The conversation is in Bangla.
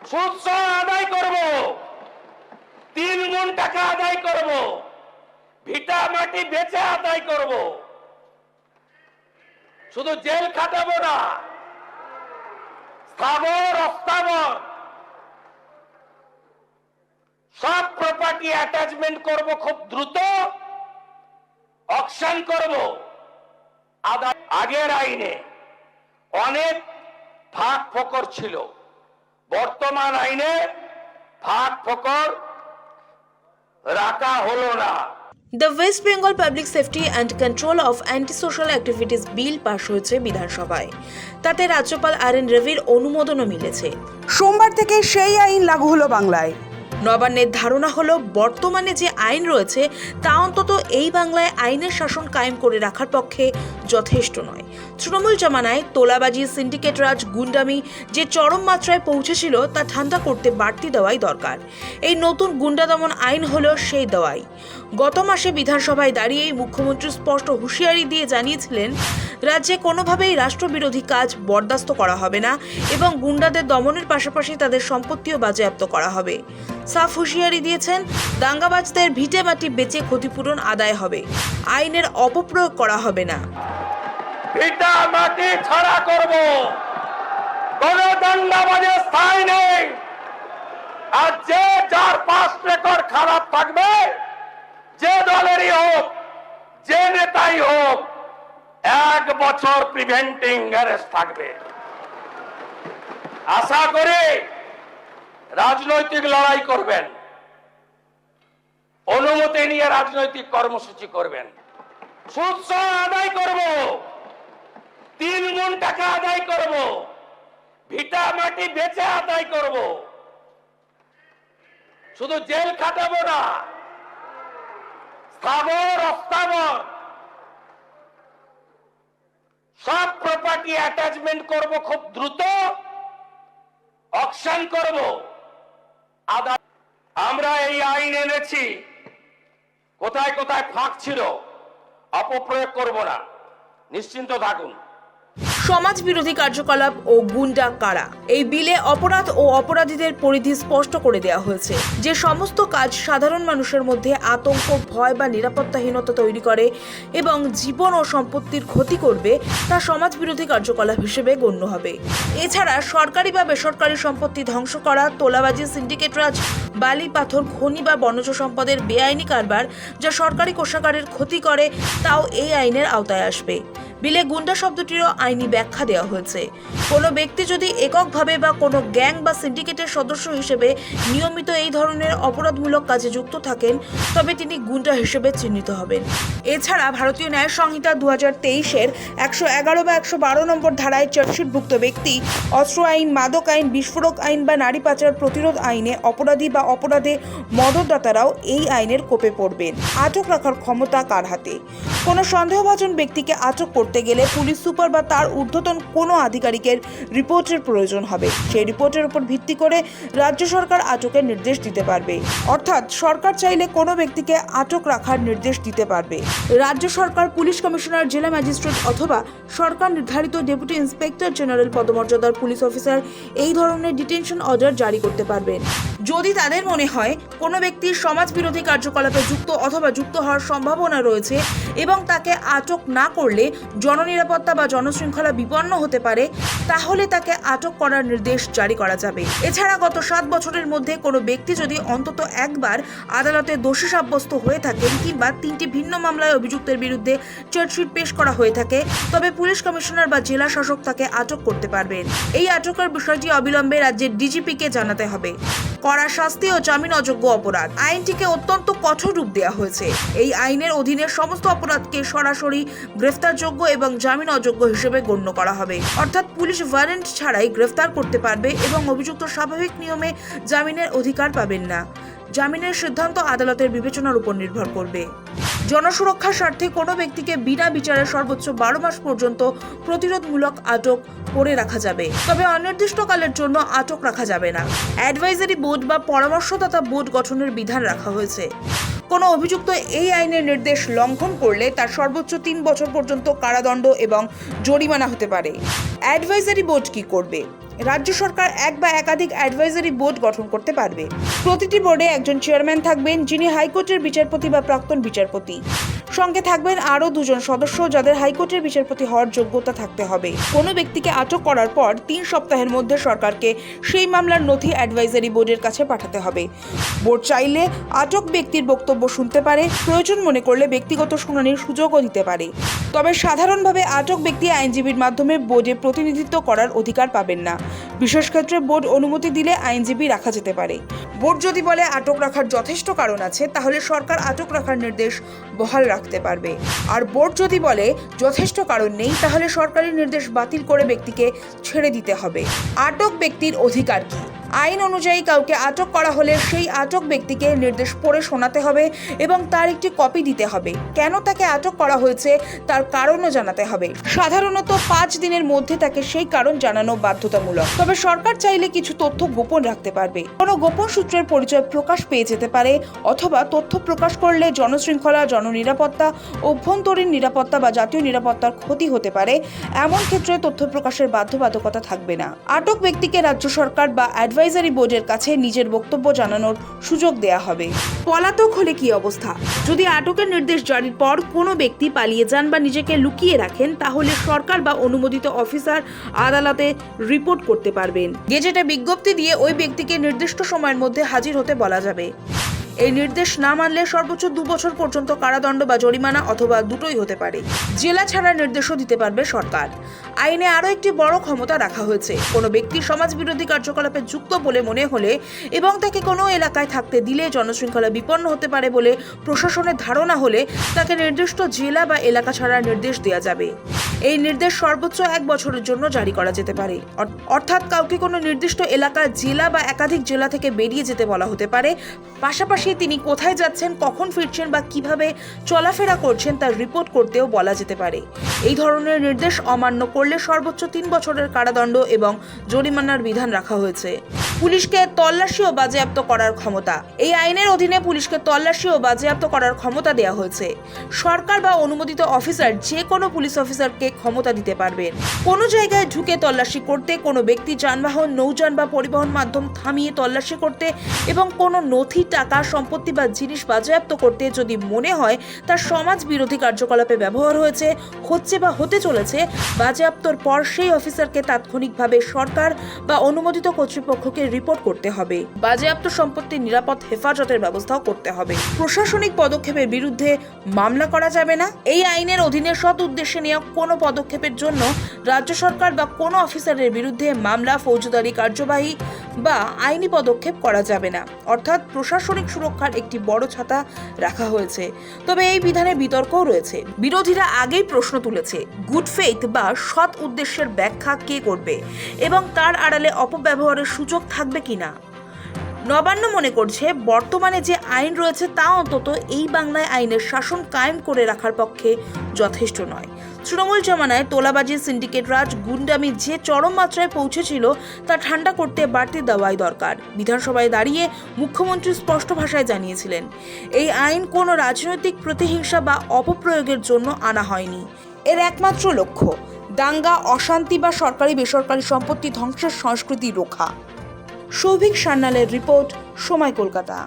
সুদ আদায় করব, 3 গুণ টাকা আদায় করব, ভিটা মাটি বেচে আদায় করব। শুধু জেল খাটাবো না, স্থাবর অস্থাবর সব প্রপার্টি অ্যাটাচমেন্ট করব, খুব দ্রুত অকশন করব। আগের আইনে অনেক ফাঁক ফোকর ছিল, বর্তমান আইনে ফাঁক ফোকর রাখা হলো না। The West Bengal public safety and control of antisocial activities bill pass হয়েছে বিধানসভায়। তাতে রাজ্যপাল আর.এন. রবির অনুমোদনও মিলেছে। সোমবার থেকে সেই আইন লাগু হলো বাংলায়। নবান্নের ধারণা হলো বর্তমানে যে আইন রয়েছে তা অন্তত এই বাংলায় আইনের শাসন কায়েম করে রাখার পক্ষে যথেষ্ট নয়। তৃণমূল জামানায় তোলাবাজি, সিন্ডিকেট রাজ, গুন্ডামি যে চরম মাত্রায় পৌঁছেছিল তা ঠান্ডা করতে বাড়তি দেওয়াই দরকার। এই নতুন গুন্ডা দমন আইন হলো সেই দেওয়াই। গত মাসে বিধানসভায় দাঁড়িয়েই মুখ্যমন্ত্রী স্পষ্ট হুঁশিয়ারি দিয়ে জানিয়েছিলেন, রাজ্যে কোনোভাবেই রাষ্ট্রবিরোধী কাজ বরদাস্ত করা হবে না এবং গুন্ডাদের দমনের পাশাপাশি তাদের সম্পত্তিও বাজেয়াপ্ত করা হবে। সাফ হুঁশিয়ারি দিয়েছেন, দাঙ্গাবাজদের ভিটে মাটি বেচে ক্ষতিপূরণ আদায় হবে, আইনের অপপ্রয়োগ করা হবে না। ভিটা মাটি ছাড়া করব, কোন দাঙ্গাবাজের স্থায়ী নেই। আর যে যার পাস রেকর্ড খারাপ থাকবে, যে দলেরই হোক, যে নেতাই হোক, 1 বছর প্রিভেন্টিং অ্যারেস্ট থাকবে। আশা করি রাজনৈতিক লড়াই করবেন, অনুমতি নিয়ে রাজনৈতিক কর্মসূচি করবেন। সুদ আদায় করব, 3 গুণ টাকা আদায় করব, ভিটা মাটি বেচে আদায় করব। শুধু জেল খাটাবো না, স্থাবর অস্থাবর সব প্রপার্টি অ্যাটাচমেন্ট করব, খুব দ্রুত অকশন করব। আমরা এই আইন এনেছি, কোথায় কোথায় ফাঁক ছিল অপপ্রয়োগ করব না, নিশ্চিন্ত থাকুন। সমাজ বিরোধী কার্যকলাপ ও গুন্ডা কারা, এই বিলে অপরাধ ও অপরাধীদের পরিধি স্পষ্ট করে দেওয়া হয়েছে। যে সমস্ত কাজ সাধারণ মানুষের মধ্যে আতঙ্ক, ভয় বা নিরাপত্তাহীনতা তৈরি করে এবং জীবন ও সম্পত্তির ক্ষতি করবে তা সমাজ বিরোধী কার্যকলাপ হিসেবে গণ্য হবে। এছাড়া সরকারি বা বেসরকারি সম্পত্তি ধ্বংস করা, তোলাবাজি, সিন্ডিকেট রাজ, বালি, পাথর, খনি বা বনজ সম্পদের বেআইনি কারবার যা সরকারি কোষাগারের ক্ষতি করে তাও এই আইনের আওতায় আসবে। বিলে গুন্ডা শব্দটিরও আইনি ব্যাখ্যা দেওয়া হয়েছে। কোনো ব্যক্তি যদি এককভাবে বা কোনো গ্যাং বা সিন্ডিকেটের সদস্য হিসেবে নিয়মিত এই ধরনের অপরাধমূলক কাজে যুক্ত থাকেন তবে তিনি গুন্ডা হিসেবে চিহ্নিত হবেন। এছাড়া ভারতীয় ন্যায় সংহিতা 2023-এর 111 বা 112 নম্বর ধারায় চার্জশিটভুক্ত ব্যক্তি অস্ত্র আইন, মাদক আইন, বিস্ফোরক আইন বা নারী পাচার প্রতিরোধ আইনে অপরাধী বা অপরাধে মদতদাতারাও এই আইনের কোপে পড়বেন। আটক রাখার ক্ষমতা কার হাতে? কোনো সন্দেহভাজন ব্যক্তিকে আটক করতে গেলে পুলিশ সুপার বা তার ঊর্ধ্বতন কোনো আধিকারিকের রিপোর্টের প্রয়োজন হবে। সেই রিপোর্টের উপর ভিত্তি করে রাজ্য সরকার আটকের নির্দেশ দিতে পারবে। অর্থাৎ সরকার চাইলে কোনো ব্যক্তিকে আটক রাখার নির্দেশ দিতে পারবে। রাজ্য সরকার পুলিশ কমিশনার, জেলা ম্যাজিস্ট্রেট অথবা সরকার নির্ধারিত ডেপুটি ইন্সপেক্টর জেনারেল পদমর্যাদার পুলিশ অফিসার এই ধরনের ডিটেনশন অর্ডার জারি করতে পারবেন। যদি তাদের মনে হয় কোনো ব্যক্তি সমাজ বিরোধী কার্যকলাপে যুক্ত অথবা যুক্ত হওয়ার সম্ভাবনা রয়েছে এবং তাকে আটক না করলে জননিরাপত্তা বা জনশৃঙ্খলা বিপন্ন হতে পারে, তাহলে তাকে আটক করার নির্দেশ জারি করা যাবে। এছাড়া গত 7 বছরের মধ্যে কোনো ব্যক্তি যদি অন্তত একবার আদালতে দোষী সাব্যস্ত হয়ে থাকেন কিংবা 3টি ভিন্ন মামলায় অভিযুক্তের বিরুদ্ধে চার্জশিট পেশ করা হয়ে থাকে তবে পুলিশ কমিশনার বা জেলা শাসক তাকে আটক করতে পারবেন। এই আটকের বিষয়টি অবিলম্বে রাজ্যের ডিজিপিকে জানাতে হবে। কড়া শাস্তি ও জামিন অযোগ্য অপরাধ, আইনটিকে অত্যন্ত কঠোর রূপ দেওয়া হয়েছে। এই আইনের অধীনে সমস্ত অপরাধকে সরাসরি গ্রেফতারযোগ্য এবং জামিন অযোগ্য হিসেবে গণ্য করা হবে। অর্থাৎ পুলিশ ওয়ারেন্ট ছাড়াই গ্রেফতার করতে পারবে এবং অভিযুক্ত স্বাভাবিক নিয়মে জামিনের অধিকার পাবেন না। জামিনের সিদ্ধান্ত আদালতের বিবেচনার উপর নির্ভর করবে। জনসুরক্ষার স্বার্থে কোনো ব্যক্তিকে বিনা বিচারে সর্বোচ্চ 12 মাস পর্যন্ত প্রতিরোধমূলক আটক করে রাখা যাবে, তবে অনির্দিষ্টকালের জন্য আটক রাখা যাবে না। অ্যাডভাইজারি বোর্ড বা পরামর্শদাতা বোর্ড গঠনের বিধান রাখা হয়েছে। কোনো অভিযুক্ত এই আইনের নির্দেশ লঙ্ঘন করলে তার সর্বোচ্চ 3 বছর পর্যন্ত কারাদণ্ড এবং জরিমানা হতে পারে। অ্যাডভাইজারি বোর্ড কি করবে? রাজ্য সরকার এক বা একাধিক অ্যাডভাইজারি বোর্ড গঠন করতে পারবে। প্রতিটি বোর্ডে একজন চেয়ারম্যান থাকবেন, যিনি হাইকোর্টের বিচারপতি বা প্রাক্তন বিচারপতি। সঙ্গে থাকবেন আরও 2 জন সদস্য, যাদের হাইকোর্টের বিচারপতি হওয়ার যোগ্যতা থাকতে হবে। কোনো ব্যক্তিকে আটক করার পর 3 সপ্তাহের মধ্যে সরকারকে সেই মামলার নথি অ্যাডভাইজারি বোর্ডের কাছে পাঠাতে হবে। বোর্ড চাইলে আটক ব্যক্তির বক্তব্য শুনতে পারে, প্রয়োজন মনে করলে ব্যক্তিগত শুনানির সুযোগও দিতে পারে। তবে সাধারণভাবে আটক ব্যক্তি আইনজীবীর মাধ্যমে বোর্ডে প্রতিনিধিত্ব করার অধিকার পাবেন না। বিশেষ ক্ষেত্রে বোর্ড অনুমতি দিলে আইনজীবী রাখা যেতে পারে। বোর্ড যদি বলে আটক রাখার যথেষ্ট কারণ আছে, তাহলে সরকার আটক রাখার নির্দেশ বহাল রাখতে পারবে। আর বোর্ড যদি বলে যথেষ্ট কারণ নেই, তাহলে সরকারি নির্দেশ বাতিল করে ব্যক্তিকে ছেড়ে দিতে হবে। আটক ব্যক্তির অধিকার কি? আইন অনুযায়ী কাউকে আটক করা হলে সেই আটক ব্যক্তিকে নির্দেশ পড়ে শোনাতে হবে এবং তার একটি কপি দিতে হবে। কেন তাকে আটক করা হয়েছে তার কারণও জানাতে হবে। সাধারণত 5 দিনের মধ্যে তাকে সেই কারণ জানানো বাধ্যতামূলক। তবে সরকার চাইলে কিছু তথ্য গোপন রাখতে পারবে। কোনো গোপন সূত্রের পরিচয় প্রকাশ পেয়ে যেতে পারে, অথবা তথ্য প্রকাশ করলে জনশৃঙ্খলা, জননিরাপত্তা, অভ্যন্তরীণ নিরাপত্তা বা জাতীয় নিরাপত্তার ক্ষতি হতে পারে। এমন ক্ষেত্রে তথ্য প্রকাশের বাধ্যবাধকতা থাকবে না। আটক ব্যক্তিকে রাজ্য সরকার বা অ্যাডভাইজারি বোর্ডের কাছে নিজের বক্তব্য জানানোর সুযোগ দেয়া হবে। পলাতক হলে কি অবস্থা? যদি আটকের নির্দেশ জারির পর কোনো ব্যক্তি পালিয়ে যান বা নিজেকে লুকিয়ে রাখেন, তাহলে সরকার বা অনুমোদিত অফিসার আদালতে রিপোর্ট করতে পারবেন। গেজেটে বিজ্ঞপ্তি দিয়ে ওই ব্যক্তিকে নির্দিষ্ট সময়ের মধ্যে হাজির হতে বলা যাবে। এই নির্দেশ না মানলে সর্বোচ্চ 2 বছর পর্যন্ত কারাদণ্ড বা জরিমানা অথবা দুটোই হতে পারে। জেলা ছাড়ার নির্দেশও দিতে পারবে সরকার। আইনে আরও একটি বড় ক্ষমতা রাখা হয়েছে। কোনো ব্যক্তি সমাজ বিরোধী কার্যকলাপে যুক্ত বলে মনে হলে এবং তাকে কোনো এলাকায় থাকতে দিলে জনশৃঙ্খলা বিপন্ন হতে পারে বলে প্রশাসনের ধারণা হলে তাকে নির্দিষ্ট জেলা বা এলাকা ছাড়ার নির্দেশ দেওয়া যাবে। এই নির্দেশ সর্বোচ্চ 1 বছরের জন্য জারি করা যেতে পারে। অর্থাৎ কাউকে কোনো নির্দিষ্ট এলাকা, জেলা বা একাধিক জেলা থেকে বেরিয়ে যেতে বলা হতে পারে। পাশাপাশি তিনি কোথায় যাচ্ছেন, কখন ফিরছেন বা কিভাবে চলাফেরা করছেন তার রিপোর্ট করতেও বলা যেতে পারে। এই ধরনের নির্দেশ অমান্য করলে সর্বোচ্চ 3 বছরের কারাদণ্ড এবং জরিমানার বিধান রাখা হয়েছে। পুলিশকে তল্লাশি ও বাজেয়াপ্ত করার ক্ষমতা। এই আইনের অধীনে পুলিশকে তল্লাশি ও বাজেয়াপ্ত করার ক্ষমতা দেওয়া হয়েছে। সরকার বা অনুমোদিত অফিসার যে কোনো পুলিশ অফিসারকে ক্ষমতা দিতে পারবেন কোনো জায়গায় ঢুকে তল্লাশি করতে, কোনো ব্যক্তি, যানবাহন, নৌযান বা পরিবহন মাধ্যম থামিয়ে তল্লাশি করতে এবং কোনো নথি, টাকা, সম্পত্তি বা জিনিস বাজেয়াপ্ত করতে যদি মনে হয় তার সমাজ বিরোধী কার্যকলাপে ব্যবহার হচ্ছে বা হতে চলেছে। বাজেয়াপ্তর পর সেই অফিসারকে তাৎক্ষণিকভাবে সরকার বা অনুমোদিত কর্তৃপক্ষকে রিপোর্ট করতে হবে। বাজেয়াপ্ত সম্পত্তির নিরাপদ হেফাজতের ব্যবস্থাও করতে হবে। প্রশাসনিক পদক্ষেপের বিরুদ্ধে মামলা করা যাবে না। এই আইনের অধীনে সৎ উদ্দেশ্যে নেওয়া কোনো পদক্ষেপের জন্য রাজ্য সরকার বা কোনো অফিসারের বিরুদ্ধে মামলা, ফৌজদারি কার্যবাহী বা আইনি পদক্ষেপ করা যাবে না। অর্থাৎ প্রশাসনিক সুরক্ষার একটি বড় ছাতা রাখা হয়েছে। তবে এই বিধানে বিতর্কও রয়েছে। বিরোধীরা আগেই প্রশ্ন তুলেছে, গুড ফেইথ বা সৎ উদ্দেশ্যের ব্যাখ্যা কে করবে এবং তার আড়ালে অপব্যবহারের সুযোগ থাকবে কিনা। নবান্ন মনে করছে বর্তমানে যে আইন রয়েছে তা অন্তত এই বাংলায় আইনের শাসন কায়েম করে রাখার পক্ষে যথেষ্ট নয়। তৃণমূল জমানায় তোলাবাজি, সিন্ডিকেট রাজ, গুন্ডামি যে চরম মাত্রায় পৌঁছেছিল তা ঠান্ডা করতে বাড়তি দেওয়াই দরকার। বিধানসভায় দাঁড়িয়ে মুখ্যমন্ত্রী স্পষ্ট ভাষায় জানিয়েছিলেন, এই আইন কোনো রাজনৈতিক প্রতিহিংসা বা অপপ্রয়োগের জন্য আনা হয়নি। এর একমাত্র লক্ষ্য দাঙ্গা, অশান্তি বা সরকারি বেসরকারি সম্পত্তি ধ্বংসের সংস্কৃতি রোখা। সৌভিক সান্যালের রিপোর্ট, সময়, কলকাতা।